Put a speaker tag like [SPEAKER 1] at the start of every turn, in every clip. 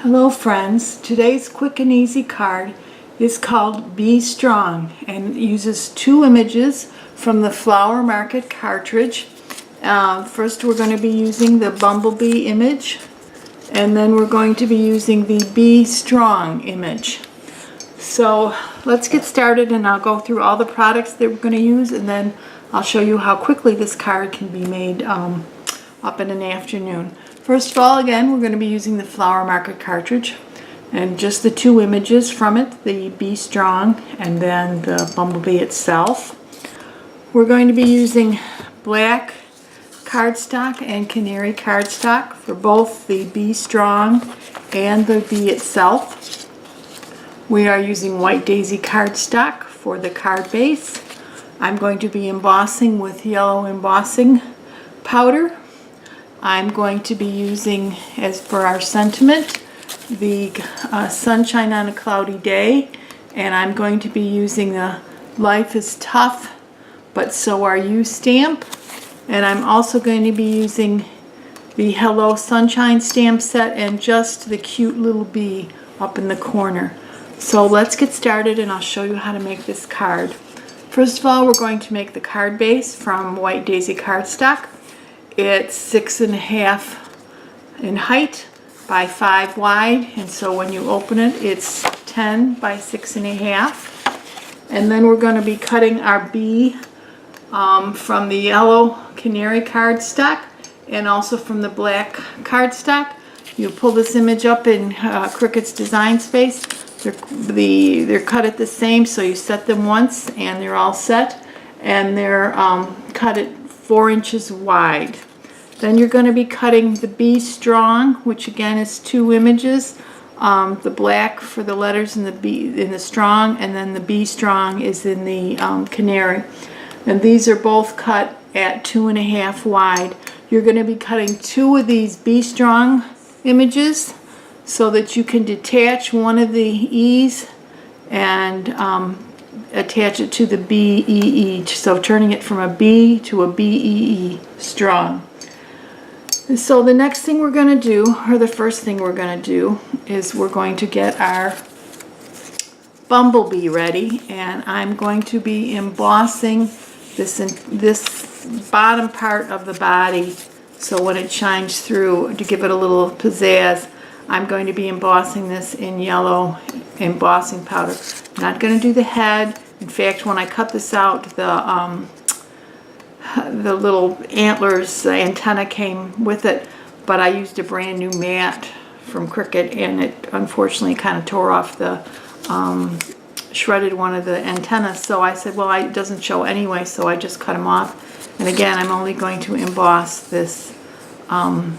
[SPEAKER 1] Hello friends, today's quick and easy card is called Be Strong and uses two images from the Flower Market Cartridge. First we're going to be using the bumblebee image, and then we're going to be using the Be Strong image. So let's get started, and I'll go through all the products that we're going to use, and then I'll show you how quickly this card can be made up in an afternoon. First of all, again, we're going to be using the Flower Market Cartridge and just the two images from it, the Be Strong and then the bumblebee itself. We're going to be using black cardstock and canary cardstock for both the Be Strong and the bee itself. We are using white daisy cardstock for the card base. I'm going to be embossing with yellow embossing powder. I'm going to be using, as for our sentiment, the sunshine on a cloudy day, and I'm going to be using the Life is Tough But So Are You stamp, and I'm also going to be using the Hello Sunshine stamp set and just the cute little bee up in the corner. So let's get started, and I'll show you how to make this card. First of all, we're going to make the card base from white daisy cardstock. It's 6.5 in height by 5 wide, and so when you open it, it's 10 by 6.5. And then we're going to be cutting our bee from the yellow canary cardstock and also from the black cardstock. You pull this image up in Cricut's Design Space. They're cut at the same, so you set them once and they're all set, and they're cut at 4 inches wide. Then you're going to be cutting the Be Strong, which again is two images. The black for the letters in the strong, and then the Be Strong is in the canary. And these are both cut at 2.5 wide. You're going to be cutting two of these Be Strong images so that you can detach one of the E's and attach it to the B-E-E. So turning it from a B to a B-E-E, strong. So the next thing we're going to do, or the first thing we're going to do, is we're going to get our bumblebee ready, and I'm going to be embossing this bottom part of the body, so when it shines through, to give it a little pizzazz, I'm going to be embossing this in yellow embossing powder. I'm not going to do the head. In fact, when I cut this out, the little antlers, the antenna came with it, but I used a brand new mat from Cricut, and it unfortunately kind of tore off the shredded one of the antennas. So I said, well, it doesn't show anyway, so I just cut them off. And again, I'm only going to emboss this bottom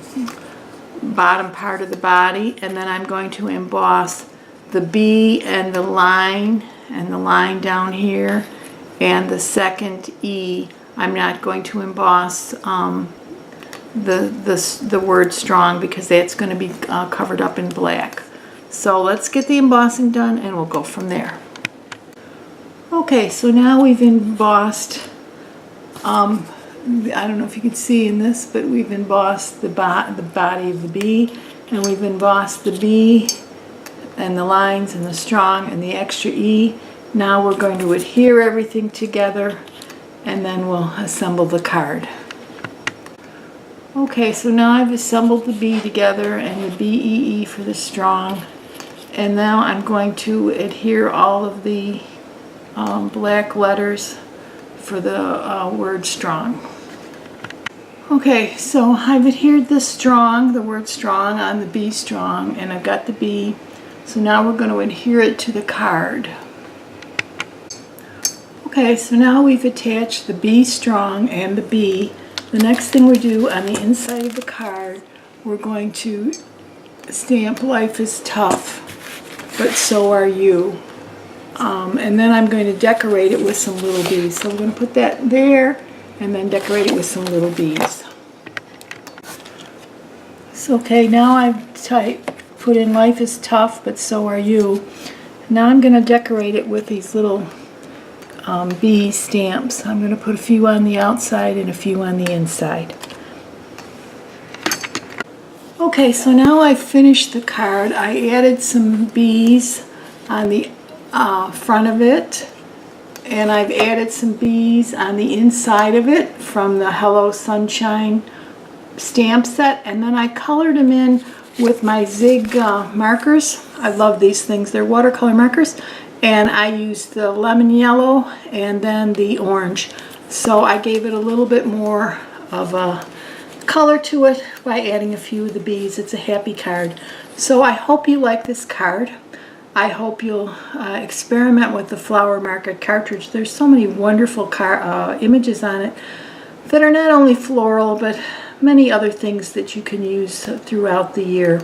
[SPEAKER 1] part of the body, and then I'm going to emboss the B and the line down here, and the second E. I'm not going to emboss the word strong because that's going to be covered up in black. So let's get the embossing done, and we'll go from there. Okay, so now we've embossed, I don't know if you can see in this, but we've embossed the body of the bee, and we've embossed the B and the lines and the strong and the extra E. Now we're going to adhere everything together, and then we'll assemble the card. Okay, so now I've assembled the B together and the B-E-E for the strong, and now I'm going to adhere all of the black letters for the word strong. Okay, so I've adhered the word strong on the Be Strong, and I've got the B, so now we're going to adhere it to the card. Okay, so now we've attached the Be Strong and the B. The next thing we do on the inside of the card, we're going to stamp Life is Tough, But So Are You. And then I'm going to decorate it with some little bees. So I'm going to put that there and then decorate it with some little bees. So okay, now I've put in Life is Tough, But So Are You. Now I'm going to decorate it with these little bee stamps. I'm going to put a few on the outside and a few on the inside. Okay, so now I've finished the card. I added some bees on the front of it, and I've added some bees on the inside of it from the Hello Sunshine stamp set, and then I colored them in with my Zig markers. I love these things. They're watercolor markers, and I used the lemon yellow and then the orange. So I gave it a little bit more of a color to it by adding a few of the bees. It's a happy card. So I hope you like this card. I hope you'll experiment with the Flower Market Cartridge. There's so many wonderful images on it that are not only floral but many other things that you can use throughout the year.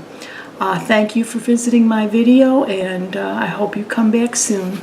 [SPEAKER 1] Thank you for visiting my video, and I hope you come back soon.